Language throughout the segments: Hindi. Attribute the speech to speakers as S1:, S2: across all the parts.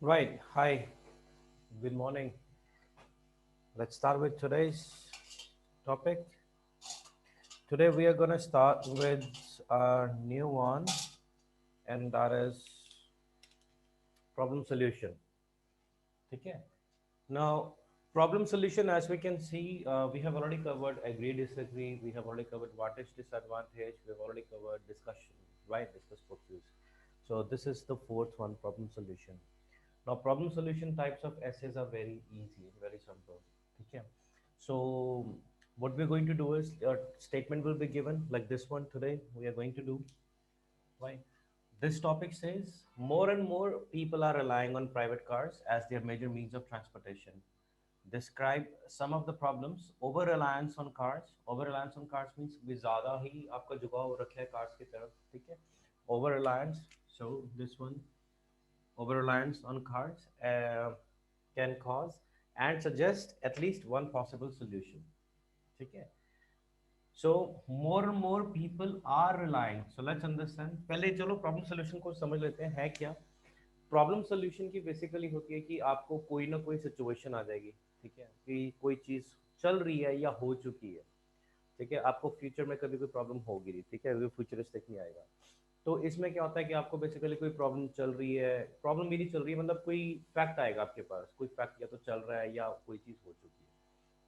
S1: Right. Hi. Good morning. Let's start with today's topic. Today we are going to start with a new one, and that is problem solution. Okay. Now, problem solution, as we can see, we have already covered agree, disagree. We have already covered advantage, disadvantage. We have already covered discussion, right? Discuss purpose. So this is the fourth one, problem solution. Now, problem solution types of essays are very easy, very simple. Okay. So what we're going to do is a statement will be given like this one today. We are going to do right. This topic says more and more people are relying on private cars as their major means of transportation. Describe some of the problems. Over reliance on cars. Over reliance on cars means भी ज़्यादा ही आपका झुकाव रखा है cars की तरफ, ठीक है? Over reliance. So this one, over reliance on cars can cause and suggest at least one possible solution. ठीक है? So more and more people are relying. So let's understand. पहले चलो प्रॉब्लम सोल्यूशन को समझ लेते हैं है क्या. प्रॉब्लम सोल्यूशन की बेसिकली होती है कि आपको कोई ना कोई सिचुएशन आ जाएगी, ठीक है, कि कोई चीज चल रही है या हो चुकी है, ठीक है, आपको फ्यूचर में कभी कोई प्रॉब्लम होगी नहीं, ठीक है, अभी फ्यूचरिस्टिक नहीं आएगा. तो इसमें क्या होता है कि आपको बेसिकली कोई प्रॉब्लम चल रही है, प्रॉब्लम भी नहीं चल रही है, मतलब कोई फैक्ट आएगा आपके पास, कोई फैक्ट या तो चल रहा है या कोई चीज़ हो चुकी है,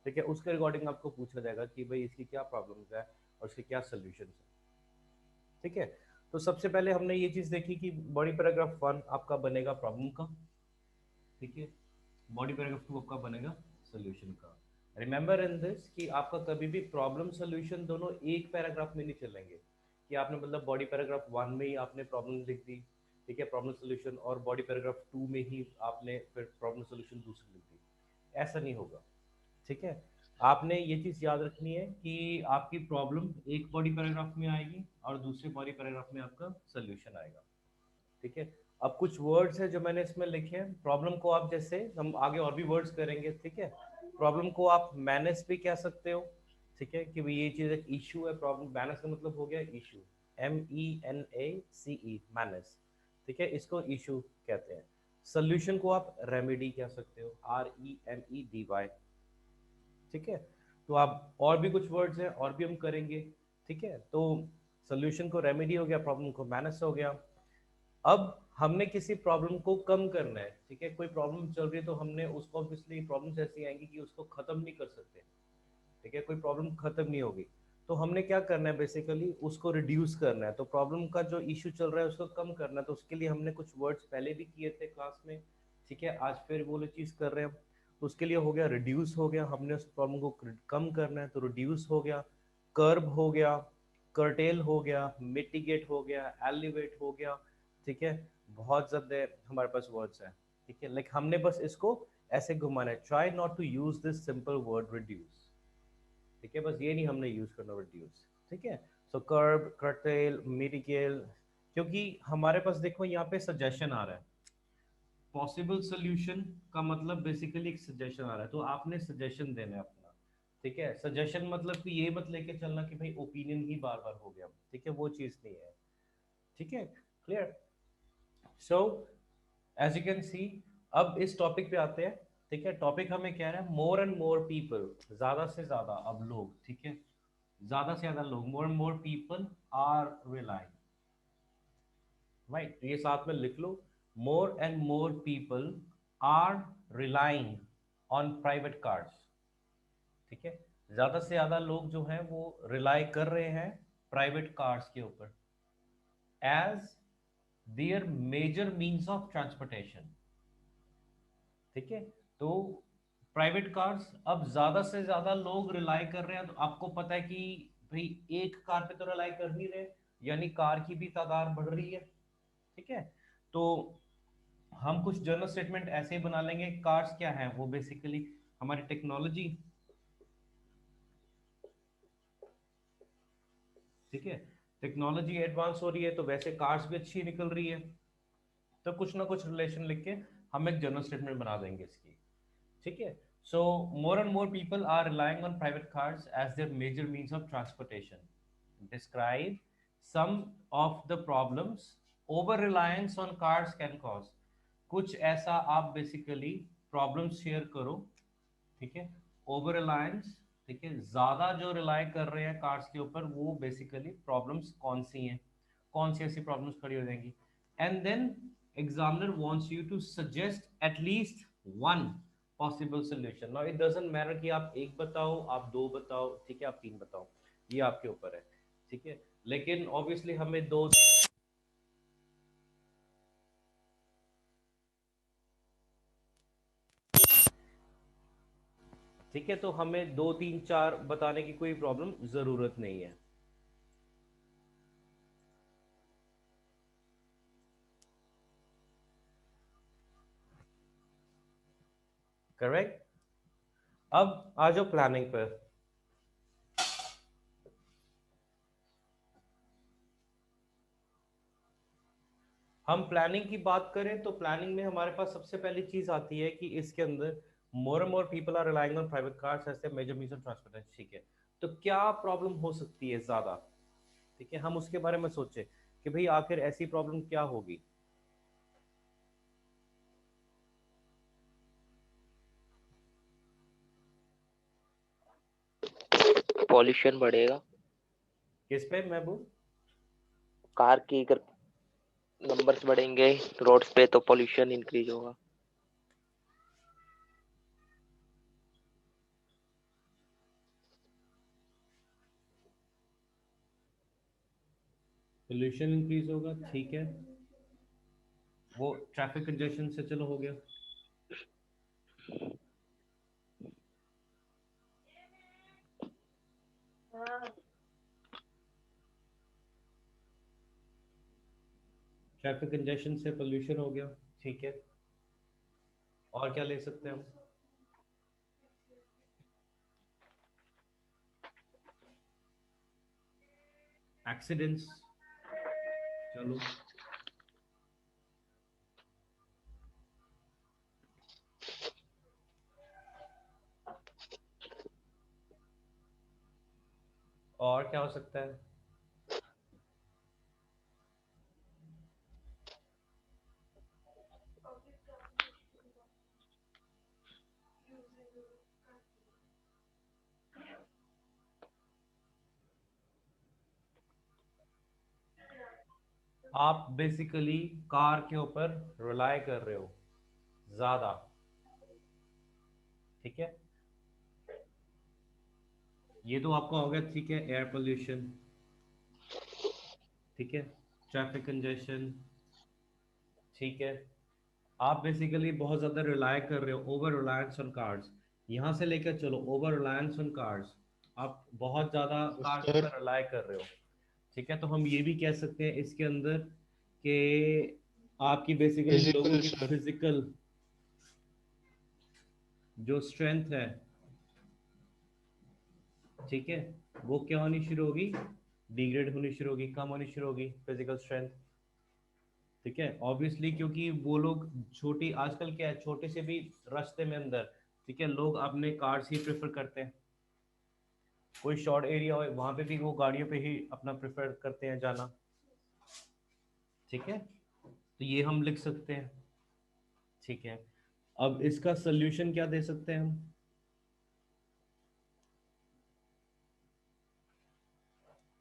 S1: ठीक है, उसके रिगार्डिंग आपको पूछा जाएगा कि भाई इसकी क्या प्रॉब्लम्स है और इसके क्या सोल्यूशन है, ठीक है. तो सबसे पहले हमने ये चीज़ देखी कि बॉडी पैराग्राफ वन आपका बनेगा प्रॉब्लम का, ठीक है, बॉडी पैराग्राफ टू आपका बनेगा सोल्यूशन का. रिमेंबर इन दिस कि आपका कभी भी प्रॉब्लम सोल्यूशन दोनों एक पैराग्राफ में नहीं चलेंगे, कि आपने मतलब बॉडी पैराग्राफ वन में ही आपने प्रॉब्लम लिख दी, ठीक है, प्रॉब्लम सोल्यूशन, और बॉडी पैराग्राफ टू में ही आपने फिर प्रॉब्लम सोल्यूशन दूसरी लिख दी. ऐसा नहीं होगा, ठीक है. आपने ये चीज़ याद रखनी है कि आपकी प्रॉब्लम एक बॉडी पैराग्राफ में आएगी और दूसरे बॉडी पैराग्राफ में आपका सोल्यूशन आएगा, ठीक है. अब कुछ वर्ड्स है जो मैंने इसमें लिखे हैं. प्रॉब्लम को आप, जैसे हम आगे और भी वर्ड्स करेंगे, ठीक है, प्रॉब्लम को आप मैनेज भी कह सकते हो, ठीक है, कि भाई ये चीज़ एक इशू है. प्रॉब्लम मैनेज का मतलब हो गया इशू, MENACE, मैनेज, ठीक है, इसको इशू कहते हैं. सोल्यूशन को आप रेमेडी कह सकते हो, REMEDY, ठीक है. तो आप और भी कुछ वर्ड्स हैं और भी हम करेंगे, ठीक है. तो सोल्यूशन को रेमेडी हो गया, प्रॉब्लम को मैनेज हो गया. अब हमने किसी प्रॉब्लम को कम करना है, ठीक है, कोई प्रॉब्लम चल रही है तो हमने उसको, ऑब्वियसली प्रॉब्लम्स ऐसी आएंगी कि उसको खत्म नहीं कर सकते, ठीक है, कोई प्रॉब्लम खत्म नहीं होगी. तो हमने क्या करना है, बेसिकली उसको रिड्यूस करना है. तो प्रॉब्लम का जो इशू चल रहा है उसको कम करना है, तो उसके लिए हमने कुछ वर्ड्स पहले भी किए थे क्लास में, ठीक है, आज फिर वो चीज़ कर रहे हैं. तो उसके लिए हो गया रिड्यूस, हो गया, हमने उस प्रॉब्लम को कम करना है तो रिड्यूस हो गया, कर्ब हो गया, कर्टेल हो गया, मिटिगेट हो गया, एलिवेट हो गया, ठीक है. बहुत ज़्यादा हमारे पास वर्ड्स हैं, ठीक है, लाइक हमने बस इसको ऐसे घुमाना है. Try not to use this simple word reduce, ठीक है, बस ये नहीं हमने यूज करना रिड्यूस, ठीक है. सो कर्ब, कर्टेल, मिटिगेल, क्योंकि हमारे पास देखो यहाँ पे सजेशन आ रहा है. पॉसिबल सोल्यूशन का मतलब बेसिकली एक सजेशन आ रहा है, तो आपने सजेशन देना है अपना, ठीक है. सजेशन मतलब कि ये मत लेके चलना कि भाई ओपिनियन ही बार बार हो गया, ठीक है, वो चीज़ नहीं है, ठीक है. Clear. So as you can see, अब इस टॉपिक पे आते हैं, ठीक है. टॉपिक हमें कह रहा है मोर एंड मोर पीपल, ज्यादा से ज्यादा अब लोग, ठीक है, ज्यादा से ज्यादा लोग, more and more people are relying, right. तो ये साथ में लिख लो, more and more people are relying on private cars, ठीक है. ज्यादा से ज्यादा लोग जो हैं वो रिलाई कर रहे हैं प्राइवेट कार्स के ऊपर as their major means of transportation, ठीक है. तो प्राइवेट कार्स अब ज्यादा से ज्यादा लोग रिलाई कर रहे हैं, तो आपको पता है कि भाई एक कार पे तो रिलाई कर नहीं रहे, यानी कार की भी तादाद बढ़ रही है, ठीक है. तो हम कुछ जनरल स्टेटमेंट ऐसे ही बना लेंगे. कार्स क्या है, वो बेसिकली हमारी टेक्नोलॉजी, ठीक है, टेक्नोलॉजी एडवांस हो रही है तो वैसे कार्स भी अच्छी निकल रही है. तो कुछ ना कुछ रिलेशन लिख के हम एक जनरल स्टेटमेंट बना देंगे इसकी, ठीक है. So more and more people are relying on private cars as their major means of transportation. Describe some of the problems over reliance on cars can cause. कुछ ऐसा आप बेसिकली प्रॉब्लम शेयर करो, ठीक है। ओवर रिलायंस, ठीक है, ज्यादा जो रिलाय कर रहे हैं कार्स के ऊपर, वो बेसिकली प्रॉब्लम्स कौन सी हैं, कौन सी ऐसी प्रॉब्लम्स खड़ी हो जाएंगी, and then examiner wants you to suggest at least one possible solution. Now it doesn't matter कि आप एक बताओ, आप दो बताओ, ठीक है, आप तीन बताओ, ये आपके ऊपर है, ठीक है। लेकिन ऑब्वियसली हमें दो, ठीक है, तो हमें दो तीन चार बताने की कोई प्रॉब्लम जरूरत नहीं है। करेक्ट। अब आ जाओ प्लानिंग पर। हम प्लानिंग की बात करें तो प्लानिंग में हमारे पास सबसे पहली चीज आती है कि इसके अंदर more and more people are relying on private cars as a major means of transportation, ठीक है। तो क्या प्रॉब्लम हो सकती है ज्यादा, ठीक है, हम उसके बारे में सोचे कि भाई आखिर ऐसी प्रॉब्लम क्या होगी।
S2: पॉल्यूशन बढ़ेगा।
S1: किस पे महबूब?
S2: कार की अगर नंबर्स बढ़ेंगे रोड्स पे तो पॉल्यूशन इंक्रीज होगा।
S1: पोल्यूशन इंक्रीज होगा, ठीक है, वो ट्रैफिक कंजेशन से चलो हो गया। ट्रैफिक कंजेशन से पोल्यूशन हो गया, ठीक है। और क्या ले सकते हैं हम? एक्सीडेंट्स, चलो। और क्या हो सकता है? आप बेसिकली कार के ऊपर रिलाय कर रहे हो ज्यादा, ठीक है। ये तो आपका हो गया, ठीक है, एयर पोल्यूशन, ठीक है, ट्रैफिक कंजेशन, ठीक है। आप बेसिकली बहुत ज़्यादा रिलाय कर रहे हो, ओवर रिलायंस ऑन कार्स। यहाँ से लेकर चलो ओवर रिलायंस ऑन कार्स, आप बहुत ज़्यादा कार के
S3: सर
S1: ऊपर रिलाय कर रहे हो, ठीक है। तो हम ये भी कह सकते हैं इसके अंदर कि आपकी बेसिकली लोगों
S3: फिजिकल
S1: की
S3: सर
S1: फिजिकल जो स्ट्रेंथ है, ठीक है, वो क्या होनी शुरू होगी, डिग्रेड होनी शुरू होगी, कम होनी शुरू होगी फिजिकल स्ट्रेंथ, ठीक है। ऑब्वियसली क्योंकि वो लोग छोटी, आजकल क्या है, छोटे से भी रास्ते में अंदर, ठीक है, लोग अपने कार्स ही प्रेफर करते हैं। कोई शॉर्ट एरिया हो वहां पे भी वो गाड़ियों पे ही अपना प्रेफर करते हैं जाना, ठीक है। तो ये हम लिख सकते हैं, ठीक है। अब इसका सोल्यूशन क्या दे सकते हैं हम?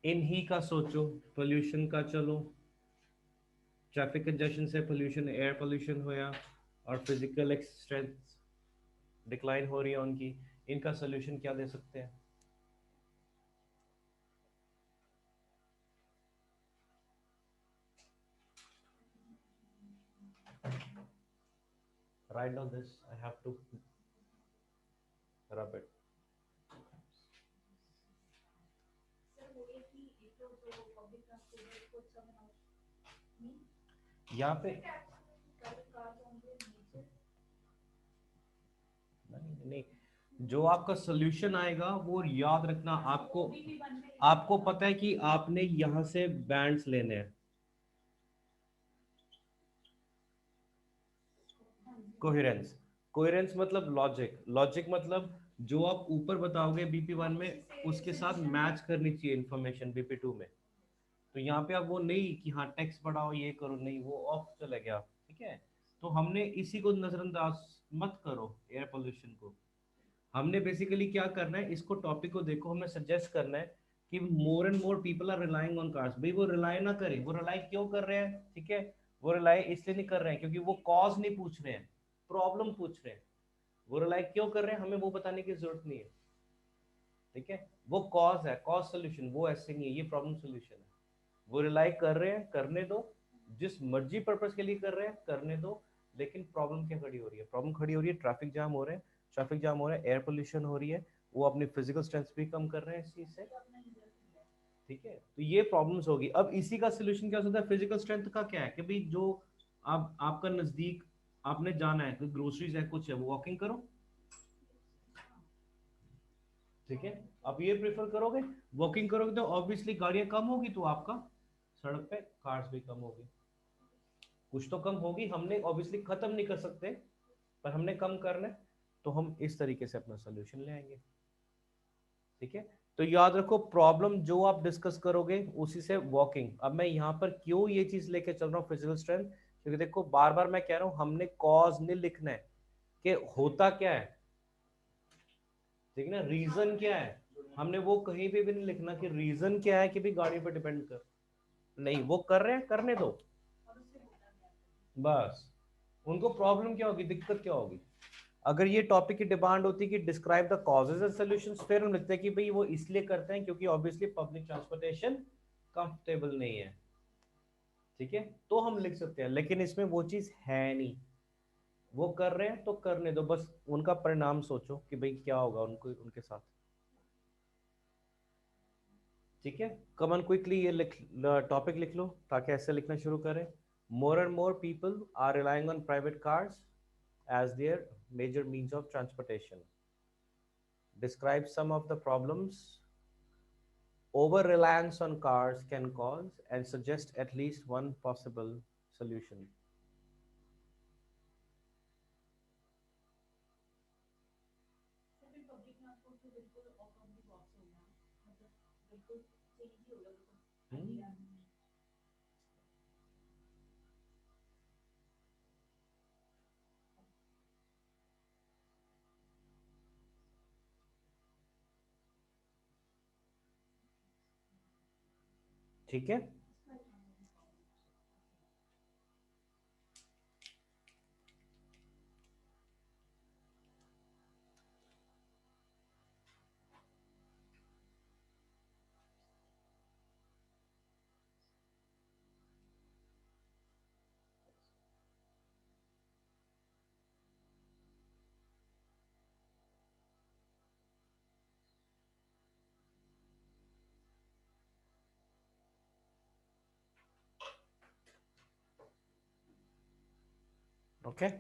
S1: इन्हीं का सोचो, पोल्यूशन का, चलो, ट्रैफिक कंजेशन से पोल्यूशन, एयर पोल्यूशन होया, और फिजिकल स्ट्रेंथ डिक्लाइन हो रही है उनकी, इनका सोल्यूशन क्या दे सकते हैं? Write down this, I have to rub it. यहाँ पे नहीं नहीं, जो आपका सोल्यूशन आएगा वो याद रखना आपको, आपको पता है कि आपने यहाँ से बैंड्स लेने हैं। कोहेरेंस, कोहेरेंस मतलब लॉजिक, लॉजिक मतलब जो आप ऊपर बताओगे बीपी वन में उसके साथ मैच करनी चाहिए इंफॉर्मेशन बीपी टू में। तो यहाँ पे आप वो नहीं कि हाँ टेक्स्ट बढ़ाओ ये करो, नहीं, वो ऑफ चला गया, ठीक है। तो हमने इसी को नजरअंदाज मत करो, एयर पोल्यूशन को। हमने बेसिकली क्या करना है, इसको टॉपिक को देखो, हमें सजेस्ट करना है कि more and more people are relying on cars. भाई वो रिलाई ना करें, वो रिलाई क्यों कर रहे हैं, ठीक है, वो रिलाई इसलिए नहीं कर रहे हैं क्योंकि वो कॉज नहीं पूछ रहे हैं, प्रॉब्लम पूछ रहे हैं। वो रिलाई क्यों कर रहे हैं हमें वो बताने की जरूरत नहीं है, ठीक है। वो कॉज है, कॉज सोल्यूशन, वो ऐसे नहीं है, ये प्रॉब्लम सोल्यूशन है। वो रिलाई कर रहे हैं, करने दो, जिस मर्जी पर्पस के लिए कर रहे हैं करने दो, लेकिन प्रॉब्लम क्या खड़ी हो रही है, प्रॉब्लम खड़ी हो रही है ट्रैफिक जाम हो रहे हैं, ट्रैफिक जाम हो रहा है, एयर पोल्यूशन हो रही है, वो अपनी फिजिकल स्ट्रेंथ भी कम कर रहे हैं इस चीज से, ठीक है। तो ये प्रॉब्लम्स होगी। अब इसी का सोल्यूशन क्या हो सकता है, फिजिकल स्ट्रेंथ का क्या है कि भाई जो आप आपका नजदीक आपने जाना है, कोई ग्रोसरीज है, कुछ है, वो वॉकिंग करो, ठीक है। आप ये प्रेफर करोगे, वॉकिंग करोगे तो ऑब्वियसली गाड़ियां कम होगी, तो आपका सड़क पे कार्स भी कम होगी, कुछ तो कम होगी। हमने ऑब्वियसली खत्म नहीं कर सकते, पर हमने कम करना है, तो हम इस तरीके से अपना सोल्यूशन ले आएंगे, ठीक है। तो याद रखो, प्रॉब्लम जो आप डिस्कस करोगे उसी से वॉकिंग। अब मैं यहाँ पर क्यों ये चीज लेके चल रहा हूँ फिजिकल स्ट्रेंथ, क्योंकि देखो बार बार मैं कह रहा हूँ हमने कॉज नहीं लिखना है कि होता क्या है, ठीक है ना, रीजन क्या है, हमने वो कहीं पे भी नहीं लिखना कि रीजन क्या है कि भी गाड़ी पर डिपेंड कर, नहीं, वो कर रहे हैं करने दो, बस। उनको प्रॉब्लम क्या होगी, दिक्कत क्या होगी। अगर ये टॉपिक की डिमांड होती कि describe the causes and solutions, फिर हम लिखते हैं कि भाई वो इसलिए करते हैं क्योंकि ऑब्वियसली पब्लिक ट्रांसपोर्टेशन कंफर्टेबल नहीं है, ठीक है, तो हम लिख सकते हैं। लेकिन इसमें वो चीज है नहीं, वो कर रहे हैं तो करने दो, बस उनका परिणाम सोचो कि भाई क्या होगा उनको उनके साथ, ठीक है। कमन क्विकली ये लिख टॉपिक लिख लो ताकि ऐसे लिखना शुरू करें। More and more people are relying on private cars as their major means of transportation. Describe some of the problems over reliance on cars can cause and suggest at least one possible solution. Hmm? ठीक है, okay,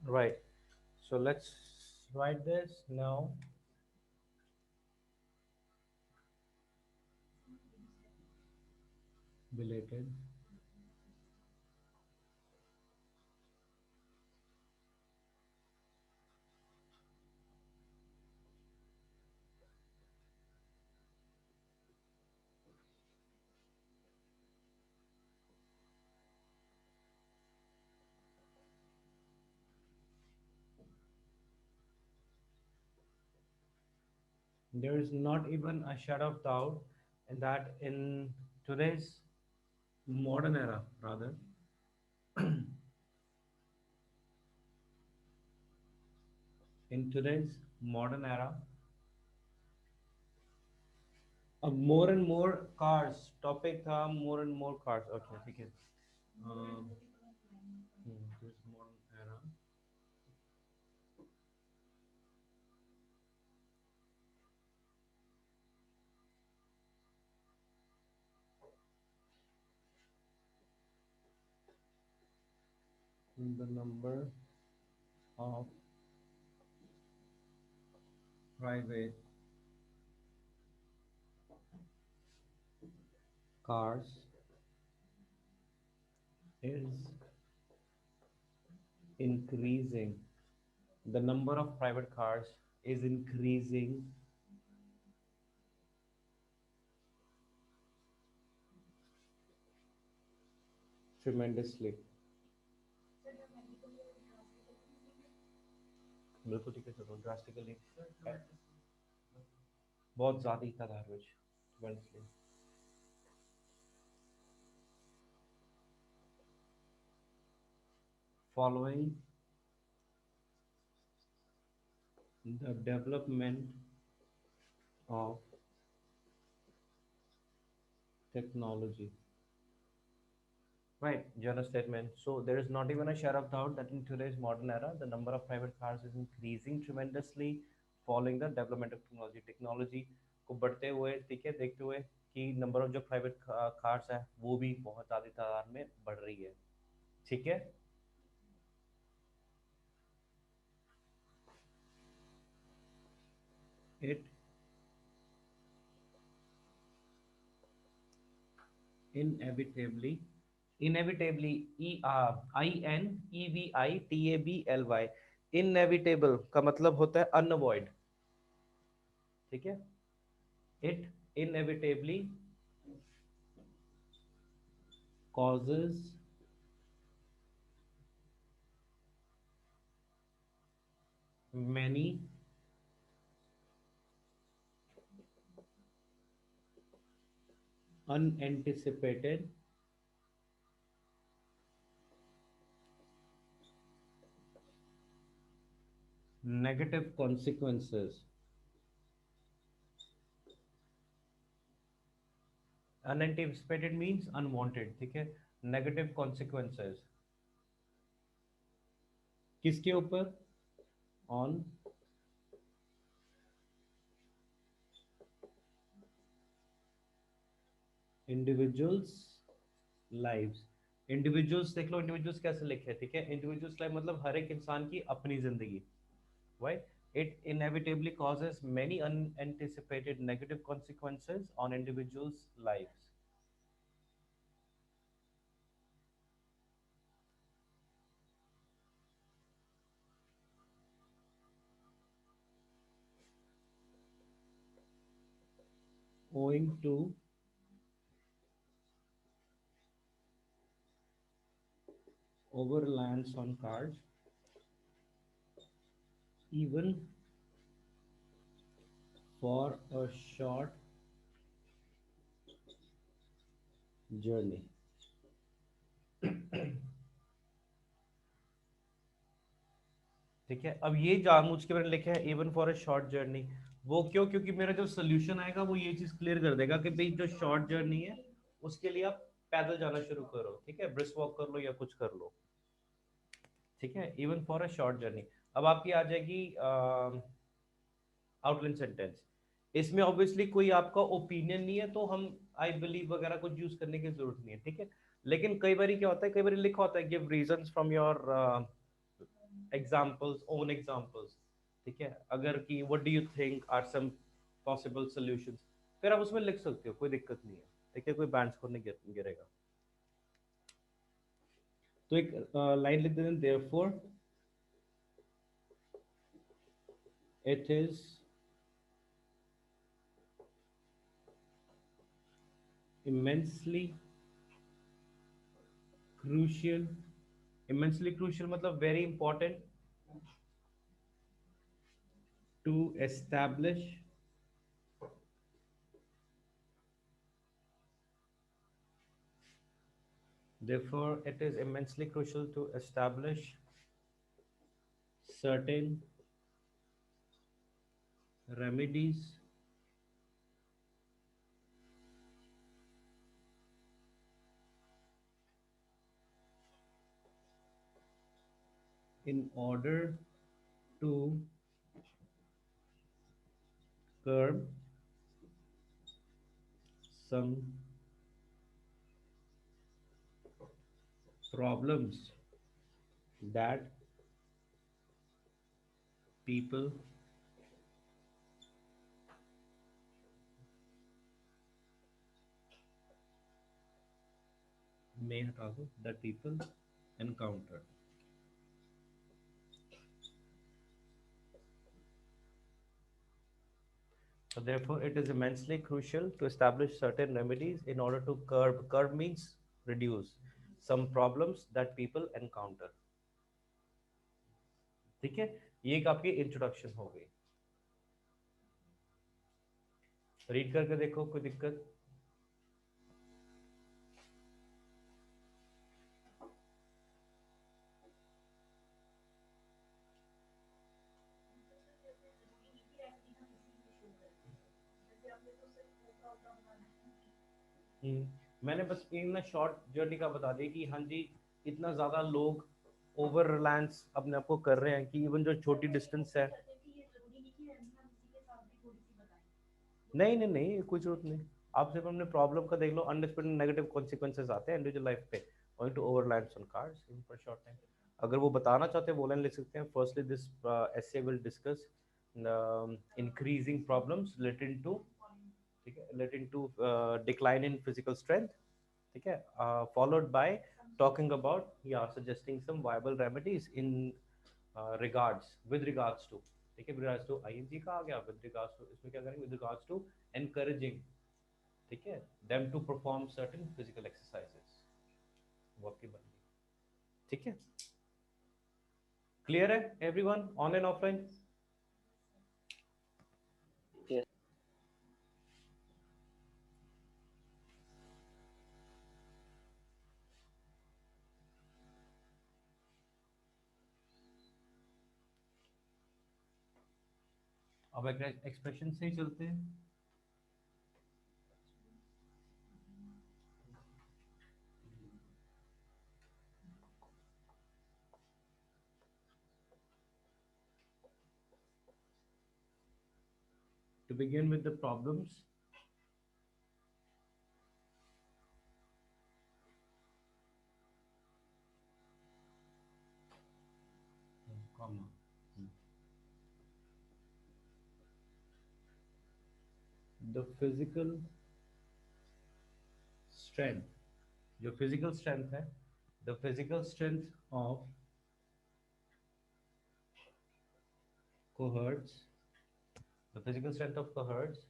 S1: right. So let's write this now. Belated. There is not even a shadow of doubt in that in today's modern era, rather, in today's modern era, more and more cars, topic था more and more cars, okay, ठीक है। this modern era, the number of private cars is increasing. The number of private cars is increasing tremendously. बिल्कुल ठीक है, चलो ड्रास्टिकली बहुत ज़्यादा ही था धारविच tremendously. Following the development of technology. Right, general statement. So there is not even a share of doubt that in today's modern era, the number of private cars is increasing tremendously following the development of technology. Technology को बढ़ते हुए, ठीक है, देखते हुए कि नंबर ऑफ जो प्राइवेट कार्स है वो भी बहुत ज़्यादा तादाद में बढ़ रही है. ठीक है. It inevitably, INEVITABLY, inevitable का मतलब होता है unavoid. ठीक है. It inevitably causes many unanticipated negative consequences. Unanticipated means unwanted. ठीक है. Negative consequences किसके ऊपर? On individuals lives. इंडिविजुअल्स देख लो, इंडिविजुअल्स कैसे लिखे हैं. ठीक है. इंडिविजुअल्स लाइफ मतलब हर एक इंसान की अपनी जिंदगी. Right? It inevitably causes many unanticipated negative consequences on individuals' lives. Owing to over reliance on cars, even for a short journey. ठीक है. अब ये जानबूझ के मैंने लिखा है even for a short journey. वो क्यों? क्योंकि मेरा जो सोल्यूशन आएगा वो ये चीज क्लियर कर देगा कि भाई जो शॉर्ट जर्नी है उसके लिए आप पैदल जाना शुरू करो. ठीक है. ब्रिस्क वॉक कर लो या कुछ कर लो. ठीक है. Even for a short journey. अब आपकी आ जाएगी आउटलाइन सेंटेंस. इसमें ऑब्वियसली कोई आपका ओपिनियन नहीं है तो हम आई बिलीव वगैरह कुछ यूज करने की जरूरत नहीं है. ठीक है. लेकिन कई बार क्या होता है, कई बार लिखा होता है give reasons from your examples, own examples. ठीक है. अगर कि what do you think are some possible solutions, फिर आप उसमें लिख सकते हो, कोई दिक्कत नहीं है. ठीक है. कोई बैंड स्कोर नहीं गिरेगा. तो एक लाइन लिख देते हैं, therefore it is immensely crucial. Immensely crucial मतलब very important to establish therefore it is immensely crucial to establish certain remedies in order to curb some problems that people may हटा दो that people encounter. So therefore, it is immensely crucial to establish certain remedies in order to curb means reduce some problems that people encounter. ठीक है, ये एक आपकी इंट्रोडक्शन हो गई. रीड करके देखो, कोई दिक्कत? मैंने बस एक ना शॉर्ट जर्नी का बता दिया कि हाँ जी, इतना ज़्यादा लोग ओवर रिलायंस अपने आप को कर रहे हैं कि इवन जो छोटी डिस्टेंस है. नहीं नहीं नहीं, कोई जरूरत नहीं. आप सिर्फ अपने प्रॉब्लम का देख लो. अनएक्सपेक्टेड नेगेटिव कॉन्सिक्वेंसेस आते हैं इंडिविजुअल लाइफ पे going to over reliance on cars in for short time. अगर वो बताना चाहते हैं वो लाइन लिख सकते हैं. Firstly this essay will discuss increasing problems related to, ठीक है, related to decline in physical strength. ठीक है, फॉलोड बाय टॉकिंग अबाउट या suggesting some viable remedies in regards with regards to. ठीक है, विद रिगार्ड्स टू आईएनजी का आ गया. विद रिगार्ड्स टू इसमें क्या करेंगे? विद रिगार्ड्स टू एनकरेजिंग, ठीक है, them to perform certain physical exercises. वो आपकी बन गई. ठीक है, क्लियर है एवरीवन? Online offline?
S2: Yes.
S1: अब एक्सप्रेशन से ही चलते हैं. To begin with the problems, comma, the physical strength, जो physical strength है, the physical strength of cohorts, the physical strength of cohorts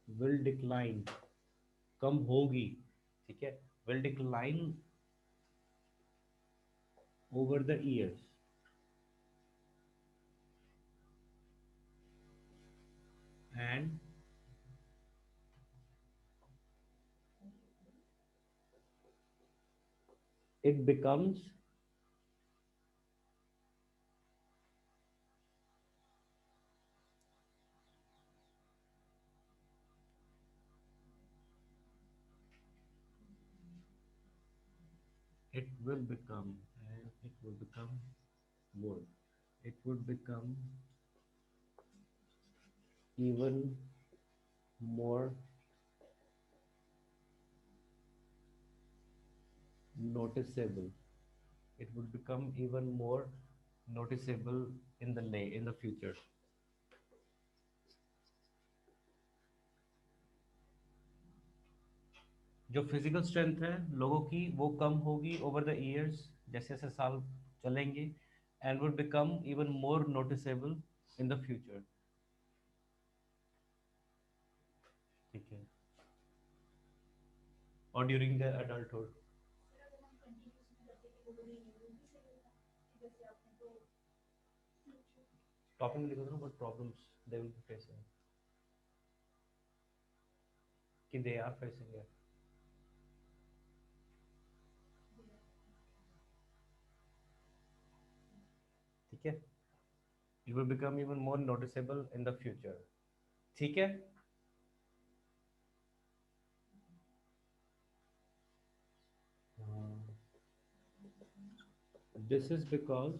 S1: will decline, कम होगी. ठीक है, will decline over the years, and it becomes it will become and it will become more, it would become even more noticeable, it would become even more noticeable in the future. जो फिजिकल स्ट्रेंथ है लोगों की वो कम होगी ओवर द ईयर्स, जैसे जैसे साल चलेंगे, and would become even more noticeable in the future. ठीक है, और ड्यूरिंग द एडल्टहुड. टॉपिक में लिखा था ना, but problems they will be facing, कि दे आर फेसिंग इट. ठीक है, it will become even more noticeable in the future. ठीक है, this is because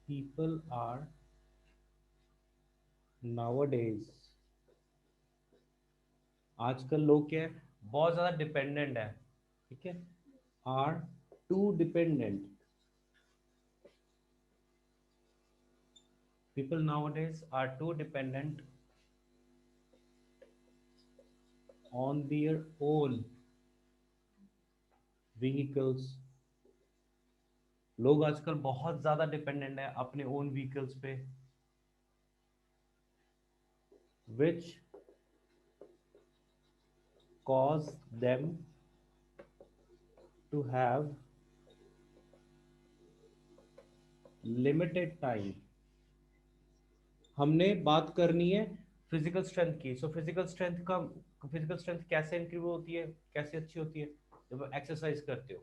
S1: people are nowadays आजकल लोग क्या है, बहुत ज्यादा डिपेंडेंट है, ठीक है, are too dependent, people nowadays are too dependent on their own vehicles. लोग आजकल बहुत ज्यादा डिपेंडेंट है अपने ओन व्हीकल्स पे, which cause them to have limited time. हमने बात करनी है फिजिकल स्ट्रेंथ की। सो फिजिकल स्ट्रेंथ कैसे इंक्रीज होती है, कैसे अच्छी होती है, जब आप एक्सरसाइज करते हो,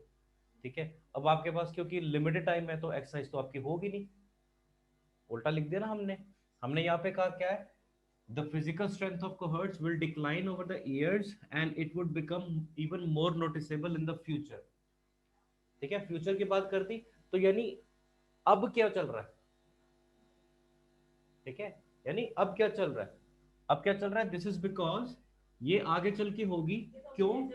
S1: ठीक है। अब आपके पास क्योंकि लिमिटेड टाइम है तो एक्सरसाइज तो आपकी होगी नहीं, उल्टा लिख दिया ना हमने। हमने यहाँ पे कहा क्या है, the physical strength of cohorts will decline over the years and it would become even more noticeable in the future, ठीक है। फ्यूचर की बात करती, तो यानी अब क्या चल रहा है, ठीक है, यानी अब क्या चल रहा है, अब क्या चल रहा है, दिस इज बिकॉज ये आगे चल के होगी, क्यों,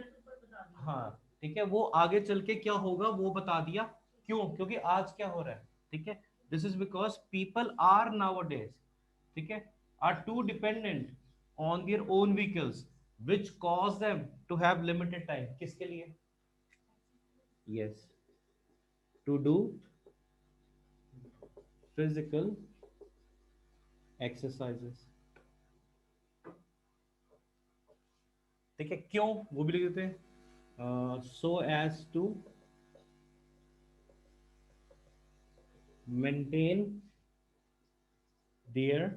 S1: हाँ, ठीक है, वो आगे चल के क्या होगा वो बता दिया, क्यों, क्योंकि आज क्या हो रहा है, ठीक है। This is because people are nowadays, ठीक है, are too dependent on their own vehicles which cause them to have limited time, किसके लिए, yes, to do physical exercises, ठीक है, क्यों वो भी लिख देते हैं, so as to maintain their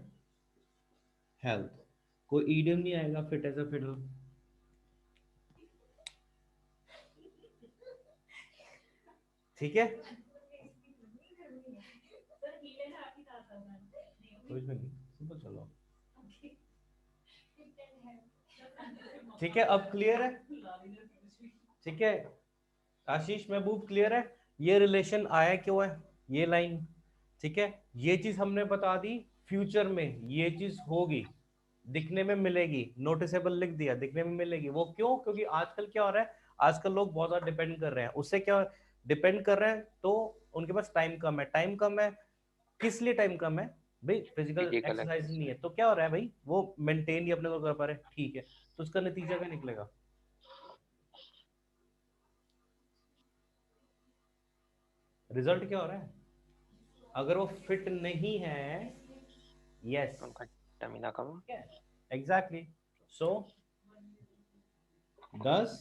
S1: health. कोई ईडियम नहीं आएगा, फिट एज अ फिडल, ठीक है, कोई इसमें नहीं, सिंपल चलो, ठीक है, अब क्लियर है, ठीक है, आशीष महबूब क्लियर है, ये रिलेशन आया क्यों है, ये लाइन, ठीक है, ये चीज हमने बता दी, फ्यूचर में ये चीज होगी, दिखने में मिलेगी, नोटिसेबल लिख दिया, दिखने में मिलेगी, वो क्यों, क्योंकि आजकल क्या हो रहा है, आजकल लोग बहुत ज्यादा डिपेंड कर रहे हैं, उससे क्या डिपेंड कर रहे हैं, तो उनके पास टाइम कम है, टाइम कम है, किस लिए टाइम कम है भाई, फिजिकल
S2: फिजिकल
S1: एक्सरसाइज नहीं है,
S2: एक्सरसाइज।
S1: तो क्या हो रहा है भाई, वो मेंटेन ही अपने को कर पा रहे हैं, ठीक है, तो उसका नतीजा क्या निकलेगा, रिजल्ट क्या हो रहा है, अगर वो फिट नहीं है, यस,
S2: उनका स्टेमिना कम।
S1: ठीक है, एग्जैक्टली, सो 10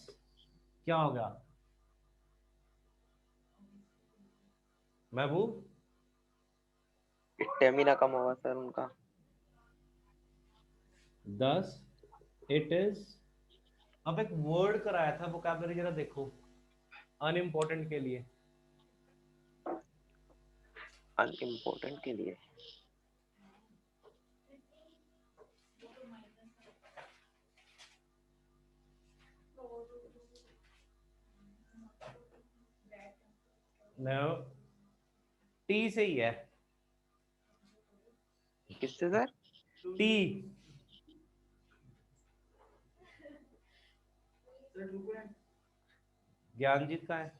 S1: क्या होगा, महबूब,
S2: स्टेमिना कम होगा सर उनका।
S1: 10 इट इज, अब एक वर्ड कराया था वोकैबुलरी जरा देखो, अनइम्पोर्टेंट के लिए,
S2: अनइम्पोर्टेंट के लिए।
S1: टी से ही है,
S2: किससे सर?
S1: टी, ज्ञानजीत का है,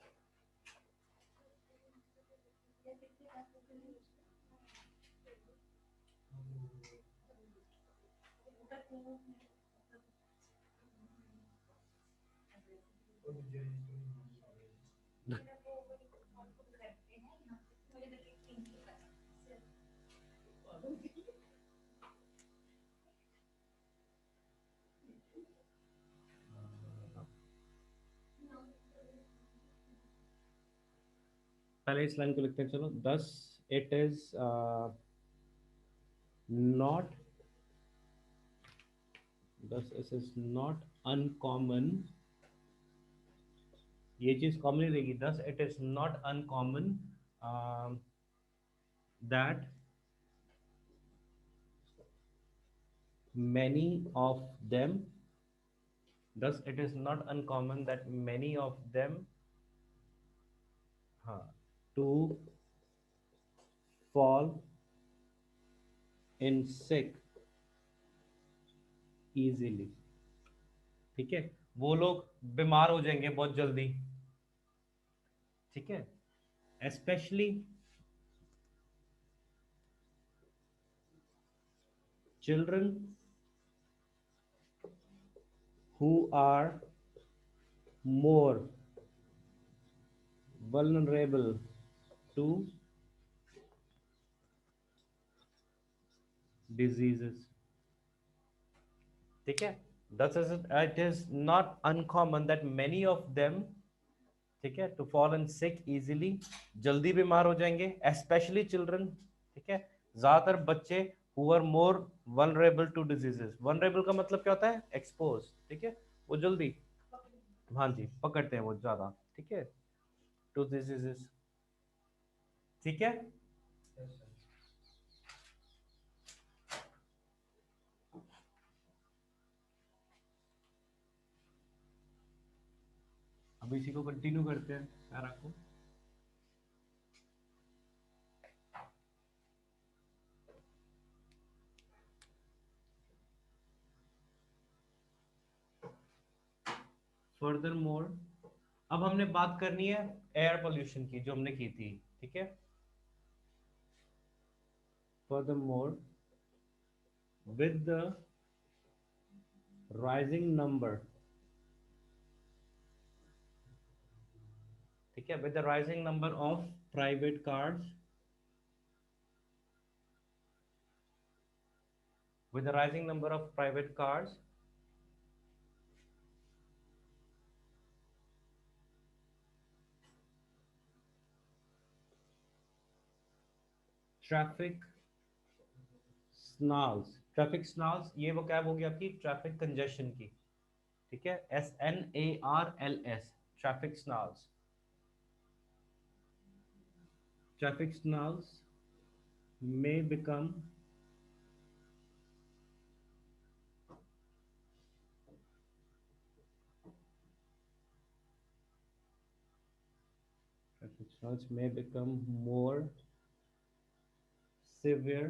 S1: पहले इस लाइन को लिखते हैं, चलो 10 it is not, 10 it is not uncommon, ये चीज कॉमन ही रहेगी, 10 it is not uncommon that many of them, thus it is not uncommon that many of them to fall in sick easily, ठीक है, वो लोग बीमार हो जाएंगे बहुत जल्दी। ठीक है, especially children who are more vulnerable to diseases. ठीक है, thus it is not uncommon that many of them, ठीक है, to fall and sick easily, जल्दी बीमार हो जाएंगे, especially children। ठीक है, ज्यादातर बच्चे who are more vulnerable to diseases। vulnerable का मतलब क्या होता है? expose। ठीक है, वो जल्दी, हाँ जी, पकड़ते हैं वो ज्यादा। ठीक है, to diseases। ठीक है, अब इसी को कंटिन्यू करते हैं पैरा को। फर्दर मोर, अब हमने बात करनी है एयर पोल्यूशन की, जो हमने की थी। ठीक है, further more with the rising number, ठीक है, with the rising number of private cars, with the rising number of private cars, traffic snarls, traffic snarls ये वो कैब होगी आपकी ट्रैफिक कंजेशन की। ठीक है, SNARLS, traffic snarls. Traffic snarls may become, traffic snarls may become more severe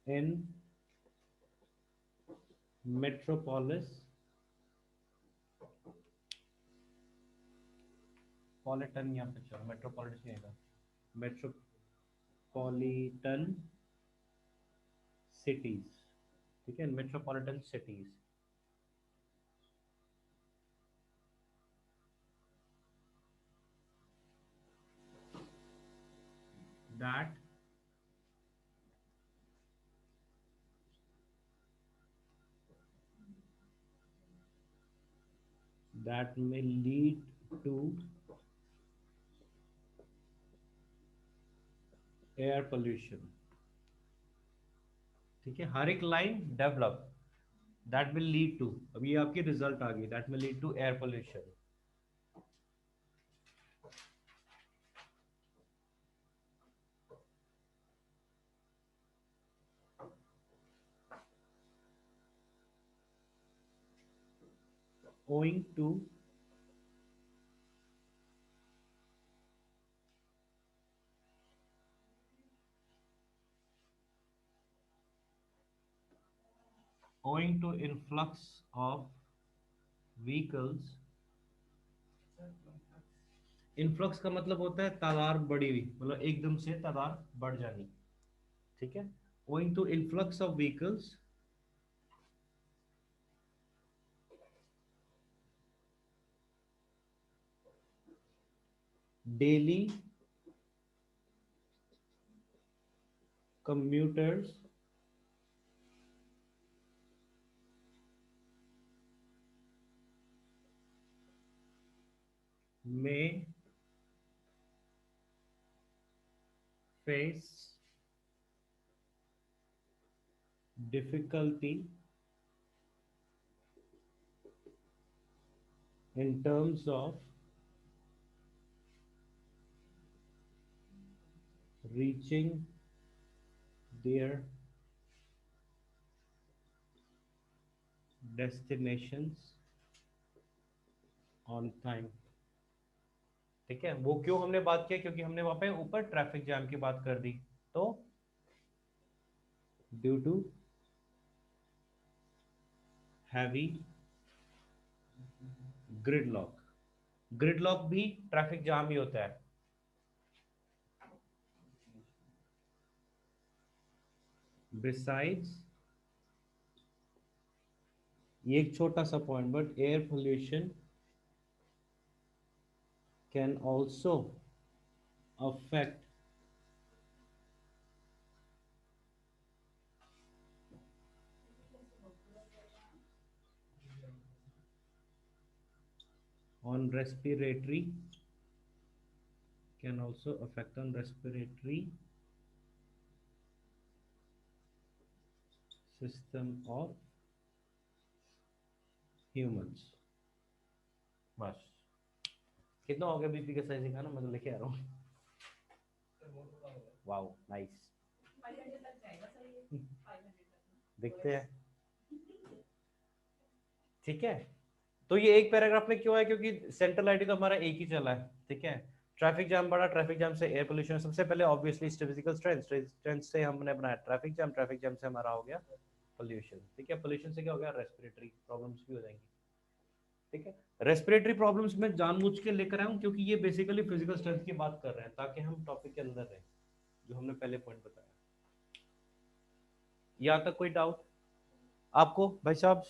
S1: in metropolis पॉलिटन, यहाँ पे चलो मेट्रोपॉलिटन आएगा, मेट्रोपॉलिटन सिटीज। ठीक है, metropolitan cities, that that may lead to air pollution. ठीक है, हर एक line develop, that will lead to, अब ये आपकी रिजल्ट आ गई, that will lead to air pollution. owing to owing to influx of vehicles, influx का मतलब होता है तादाद बढ़ी हुई, मतलब एकदम से तादाद बढ़ जानी। ठीक है, owing to influx of vehicles daily commuters may face difficulty in terms of reaching their destinations on time। ठीक है, वो क्यों हमने बात किया? क्योंकि हमने वहां पे ऊपर ट्रैफिक जैम की बात कर दी। तो due to heavy gridlock, gridlock भी ट्रैफिक जाम ही होता है। बिसाइड्स, ये एक छोटा सा point, but air pollution can also affect on respiratory, can also affect on respiratory system of humans। बस, कितना हो गया बीपी का साइज दिखाना, मैं तो लेके आ रहा हूँ। वाओ नाइस, देखते हैं। ठीक है, तो ये एक पैराग्राफ में क्यों है, क्योंकि सेंट्रल आईडी तो हमारा एक ही चला है। ठीक है, ट्रैफिक जाम बढ़ा, ट्रैफिक जाम से एयर पोल्यूशन, सबसे पहले ऑब्वियसली फिजिकल स्ट्रेंथ, स्ट्रेंथ से हमने बनाया ट्रैफिक जाम, ट्रैफिक जाम से हमारा हो गया पोल्यूशन। ठीक है, पोल्यूशन से क्या हो गया, रेस्पिरेटरी प्रॉब्लम्स भी हो जाएंगी। ठीक है, रेस्पिरेटरी प्रॉब्लम्स में जानबूझ के लेकर आया हूं क्योंकि ये बेसिकली फिजिकल स्ट्रेंथ की बात कर रहे हैं, ताकि हम टॉपिक के अंदर रहें, जो हमने पहले पॉइंट बताया। यहाँ तक कोई डाउट आपको भाई साहब?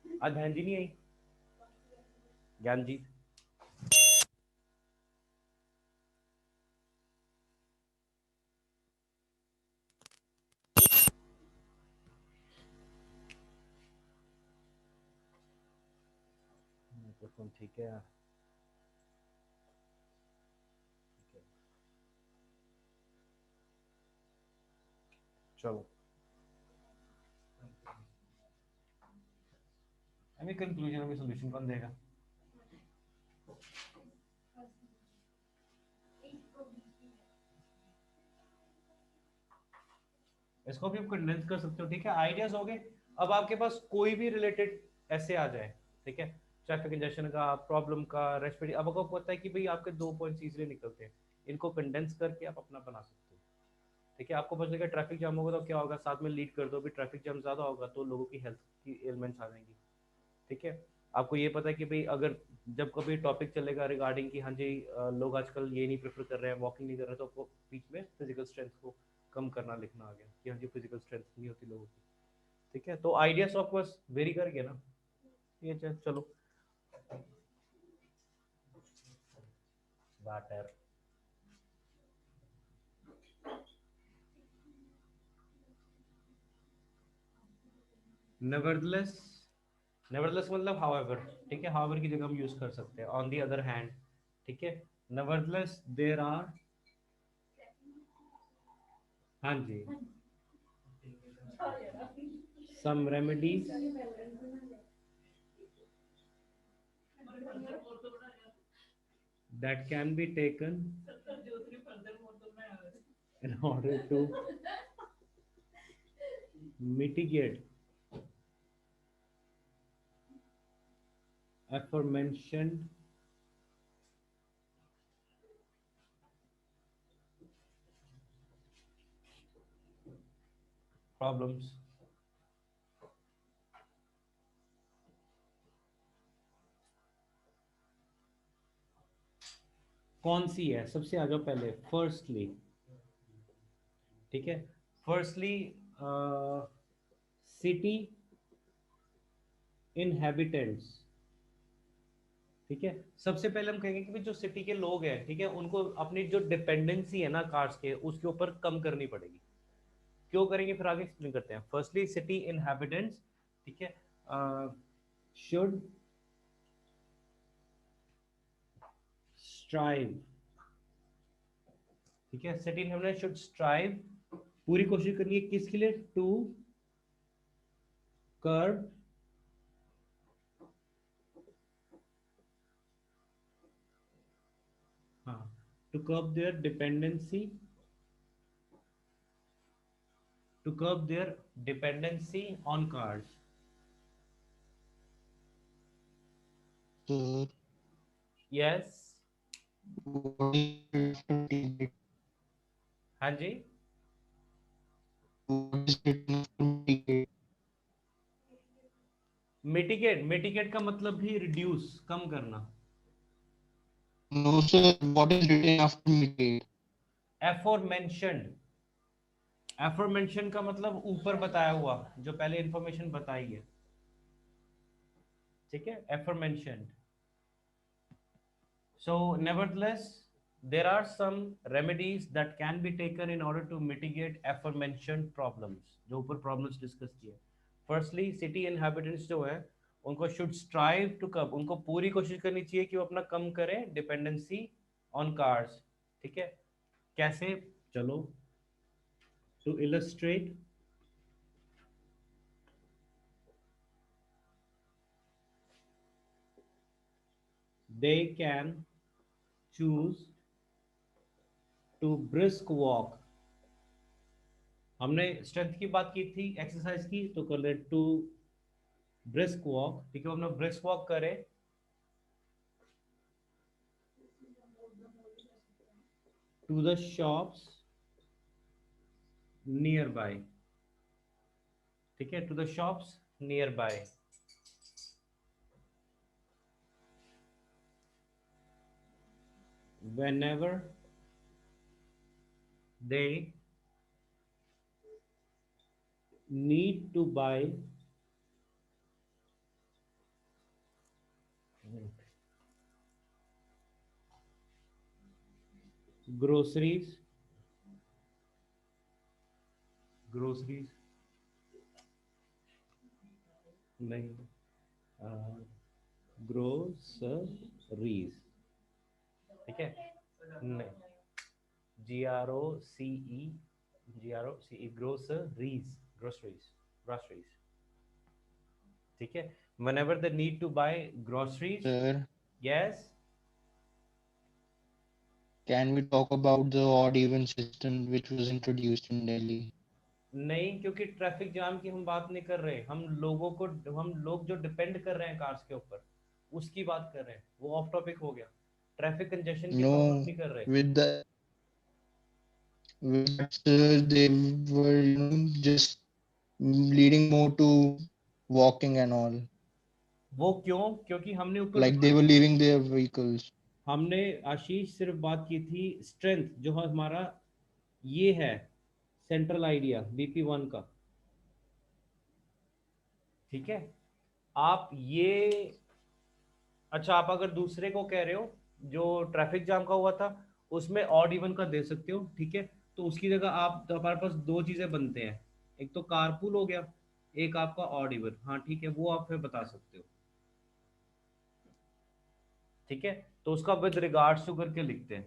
S1: आज बहन जी नहीं आई, ज्ञान जी? ठीक है, चलो हमें कंक्लूजन में सॉल्यूशन कौन देगा? इसको भी आप कंडेंस कर सकते हो। ठीक है, आइडियाज हो गए। अब आपके पास कोई भी रिलेटेड ऐसे आ जाए, ठीक है, ट्रैफिक कंजेशन का, प्रॉब्लम का, रेस्पिरेटरी, अब आपको पता है कि भाई आपके 2 पॉइंट्स इजीली निकलते हैं, इनको कंडेंस करके आप अपना बना सकते हो। ठीक है, आपको पता चलेगा ट्रैफिक जाम होगा तो क्या होगा, साथ में लीड कर दो भी, ट्रैफिक जाम ज्यादा होगा तो लोगों की हेल्थ की एलिमेंट्स आ जाएंगी। ठीक है, आपको ये पता है कि भाई अगर जब कभी टॉपिक चलेगा रिगार्डिंग कि हाँ जी लोग आजकल ये नहीं प्रेफर कर रहे हैं, वॉकिंग नहीं कर रहे, तो आपको बीच में फिजिकल स्ट्रेंथ को कम करना लिखना आ गया कि हाँ जी फिजिकल स्ट्रेंथ नहीं होती लोगों की। ठीक है, तो आइडियाज ऑफ कोर्स वेरी करके ना, ये चलो बात है। नेवरदलेस, नेवरदलेस मतलब हाउएवर। ठीक है, हाउएवर की जगह हम यूज कर सकते हैं ऑन द अदर हैंड। ठीक है, नेवरदलेस देयर आर, हाँ जी, some remedies that can be taken in order to mitigate aforementioned problems। कौन सी है, सबसे आ जाओ पहले, फर्स्टली। ठीक है, फर्स्टली सिटी इनहेबिटेंट्स। ठीक है, सबसे पहले हम कहेंगे कि भाई जो सिटी के लोग हैं, ठीक है, उनको अपनी जो डिपेंडेंसी है ना कार्स के, उसके ऊपर कम करनी पड़ेगी। क्यों करेंगे फिर आगे एक्सप्लेन करते हैं। फर्स्टली सिटी इनहेबिटेंट्स, ठीक है, शुड स्ट्राइव। ठीक है, सिटी इनहेबिटेंट्स शुड स्ट्राइव, पूरी कोशिश करनी है किसके लिए, टू कर्ब हाँ to curb their dependency, to curb their dependency on cars।
S2: Hmm.
S1: yes,
S2: What is mitigate?
S1: हाँ जी,
S2: What is mitigate?
S1: मिटिगेट का मतलब भी रिड्यूस, कम करना.
S3: No, sir. What is written after mitigate?
S1: एफोरमेंशन का मतलब ऊपर बताया हुआ, जो पहले इंफॉर्मेशन बताई है. ठीक है, एफोरमेंशन. So nevertheless, there are some remedies that can be taken in order to mitigate aforementioned problems, जो ऊपर problems discuss किए. Firstly, city inhabitants जो है उनको should strive to कब, उनको पूरी कोशिश करनी चाहिए कि वो अपना कम करें dependency on cars. ठीक है, कैसे, चलो, to illustrate, they can choose to brisk walk. हमने स्ट्रेंथ की बात की थी, एक्सरसाइज की, तो कर ले टू ब्रिस्क वॉक. ठीक है, अपना ब्रिस्क वॉक करें to the shops nearby. ठीक है, to the shops nearby. whenever they need to buy groceries, नहीं, ग्रोसरीज. ठीक है, नहीं, GROCE, ग्रोसरीज. ठीक है, whenever they need to buy groceries.
S3: Sir,
S1: Yes.
S3: can we talk about the odd even system which was introduced in Delhi?
S1: नहीं, क्योंकि ट्रैफिक जाम की हम बात नहीं कर रहे, हम लोगों को, हम लोग जो डिपेंड कर रहे हैं कार्स के ऊपर, उसकी बात कर रहे हैं. वो ऑफ टॉपिक हो गया. ट्रैफिक कंजेशन की बात
S3: No,
S1: नहीं कर रहे.
S3: with that, sir, they were, just leading more to walking and all.
S1: वो क्यों? क्योंकि हमने ऊपर
S3: Like they were leaving their vehicles.
S1: हमने आशीष सिर्फ बात की थी स्ट्रेंथ, जो हमारा ये है सेंट्रल आइडिया BP1 का. ठीक है, आप ये, अच्छा, आप अगर दूसरे को कह रहे हो जो ट्रैफिक जाम का हुआ था, उसमें ऑड इवन का दे सकते हो. ठीक है, तो उसकी जगह आप, तो हमारे पास दो चीजें बनते हैं, एक तो कारपूल हो गया, एक आपका ऑड इवन. हाँ ठीक है, वो आप फिर बता सकते हो. ठीक है, तो उसका विद रिगार्ड्स टू करके लिखते हैं.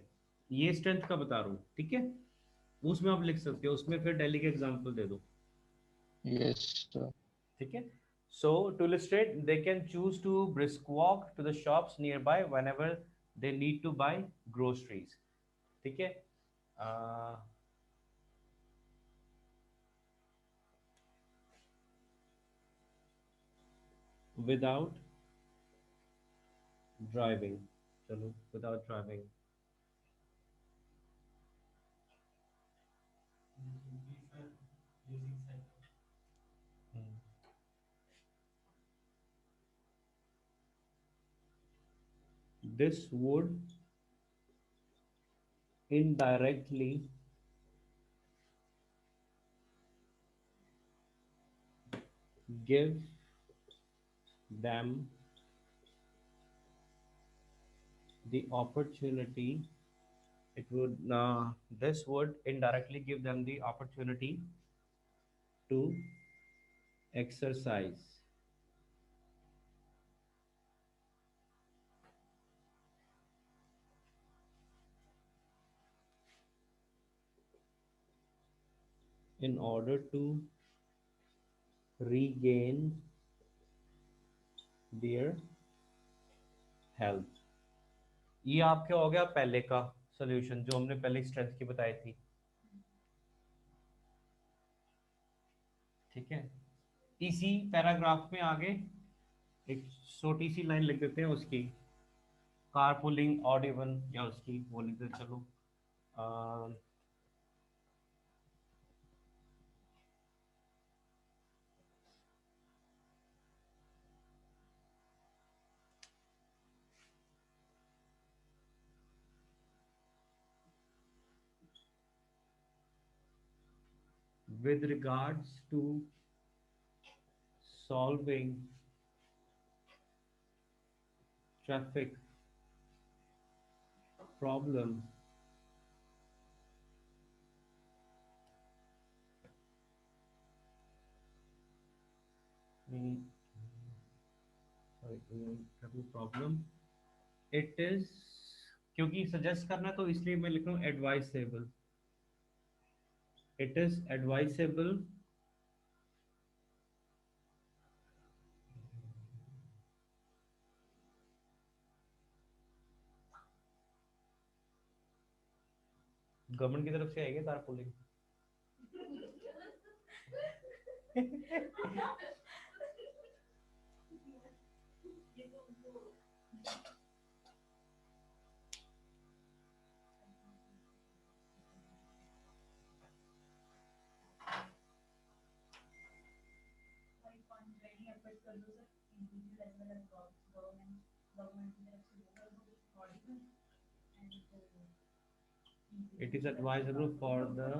S1: ये स्ट्रेंथ का बता रहा हूँ. ठीक है, उसमें आप लिख सकते हो, उसमें फिर दिल्ली के एग्जांपल दे दो.
S3: Yes, sir.
S1: ठीक है, so to illustrate, they can choose to brisk walk to the shops nearby whenever they need to buy groceries. ठीक है, without driving. चलो, without driving. This would indirectly give them the opportunity, it would this would indirectly give them the opportunity to exercise in order to regain their health. ये आपके हो गया पहले का सॉल्यूशन, जो हमने पहले स्ट्रेंथ की बताई थी. ठीक है, इसी पैराग्राफ में आगे एक छोटी सी लाइन लिख देते हैं उसकी, कार पुलिंग ऑड इवन, या उसकी वो लिख देते. चलो, with regards to solving traffic problem mm, traffic problem, it is, क्योंकि सजेस्ट करना है तो इसलिए मैं लिख रहा हूँ advisable, it is advisable government की तरफ से आएगा carpooling it is advisable for the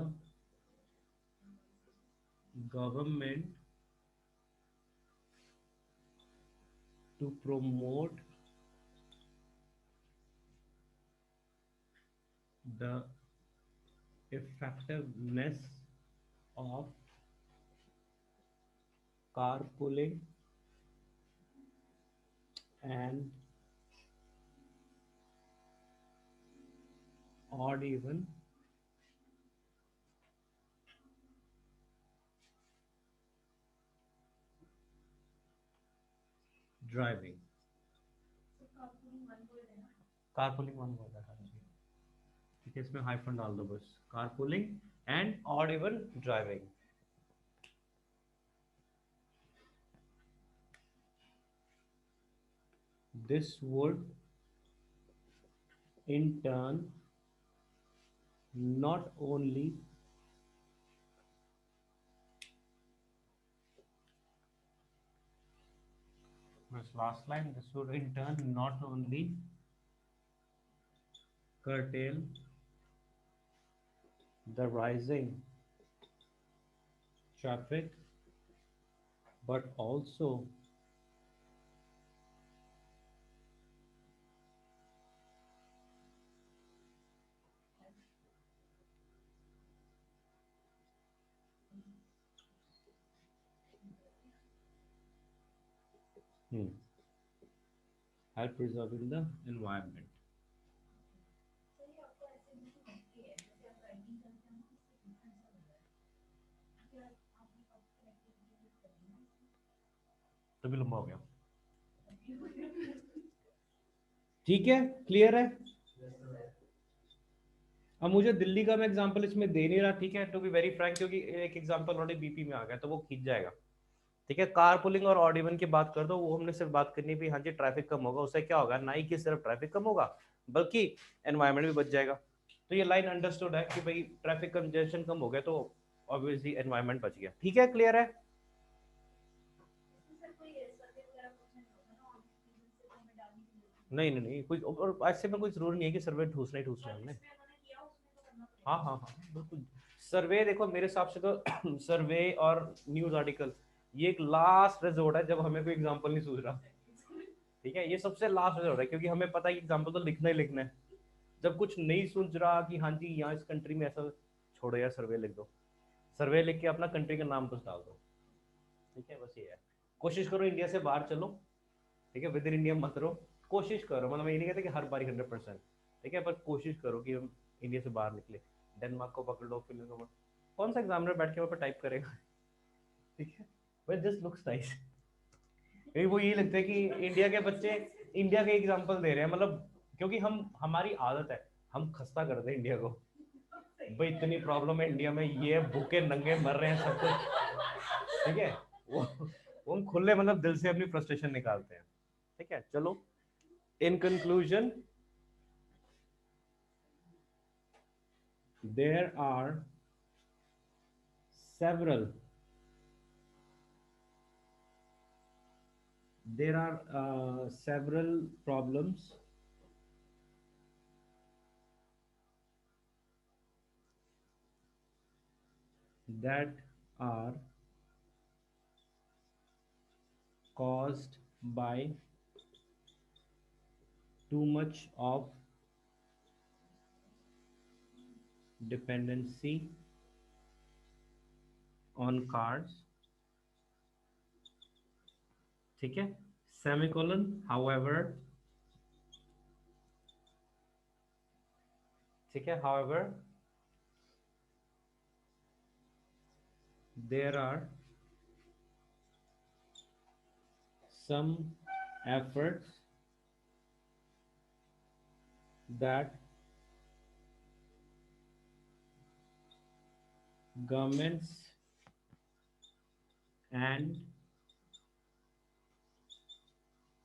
S1: government to promote the effectiveness of carpooling and odd even driving. Carpooling one word है, हाँ जी, ठीक है, इसमें हाइफन डाल दो बस, carpooling and odd even driving. This would in turn not only this last line, this would in turn not only curtail the rising traffic but also help preserving the environment. तभी लंबा हो गया. ठीक है, क्लियर है. अब मुझे दिल्ली का मैं एग्जांपल इसमें दे नहीं रहा, ठीक है, टू बी वेरी फ्रैंक, क्योंकि एक एग्जांपल ऑलरेडी बीपी में आ गया तो वो खींच जाएगा. ठीक है, कार पुलिंग और ऑड इवन की बात कर दो, वो हमने सिर्फ बात करनी भी, हाँ जी ट्रैफिक कम होगा, उससे क्या होगा, ना ही कि सिर्फ ट्रैफिक कम होगा बल्कि एनवायरनमेंट भी बच जाएगा. तो ये लाइन अंडरस्टूड है कि भाई ट्रैफिक कंजेशन कम हो गया तो ऑब्वियसली एनवायरनमेंट बच गया. ठीक है, क्लियर है. नहीं नहीं नहीं, कोई और ऐसे में कोई जरूरी नहीं है कि सर्वे ठूसना ही ठूसना है हमने. हाँ हाँ हाँ बिल्कुल. सर्वे देखो मेरे हिसाब से तो सर्वे और न्यूज आर्टिकल ये एक लास्ट रिजोर्ट है जब हमें कोई एग्जांपल नहीं सूझ रहा. ठीक है, ये सबसे लास्ट रिजोर्ट है क्योंकि हमें पता है कि एग्जांपल तो लिखना ही लिखना है. जब कुछ नहीं सूझ रहा कि हाँ जी यहाँ इस कंट्री में ऐसा, छोड़ो यार सर्वे लिख दो, सर्वे लिख के अपना कंट्री का नाम तो डाल दो. ठीक है, बस ये है. कोशिश करो इंडिया से बाहर चलो. ठीक है, विद इन इंडिया मत रहो, कोशिश करो, मतलब मैं ये नहीं कहता कि हर बारी 100%. ठीक है, पर कोशिश करो कि हम इंडिया से बाहर निकले. डेनमार्क को पकड़ लो, फिर कौन सा एग्जामिनर बैठ के वहाँ पर टाइप करेगा. ठीक है, बट दिस लुक्स नाइस. वो ये लगता है कि इंडिया के बच्चे इंडिया के एग्जांपल दे रहे हैं, मतलब क्योंकि हम हमारी आदत है, हम खस्ता करते हैं इंडिया को. भाई इतनी प्रॉब्लम है इंडिया में, ये भूखे नंगे मर रहे हैं सब कुछ. ठीक है, वो हम खुले मतलब दिल से अपनी फ्रस्ट्रेशन निकालते हैं. ठीक है, चलो in conclusion there are several problems that are caused by too much of dependency on cars, ठीक है, semicolon, however, ठीक है, however there are some efforts that governments and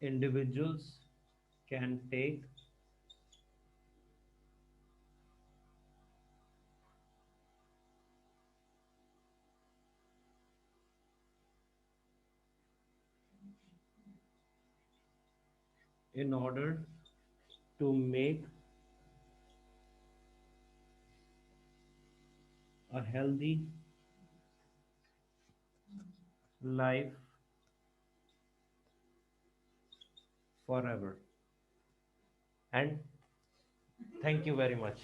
S1: individuals can take in order to make a healthy life forever. And thank you very much.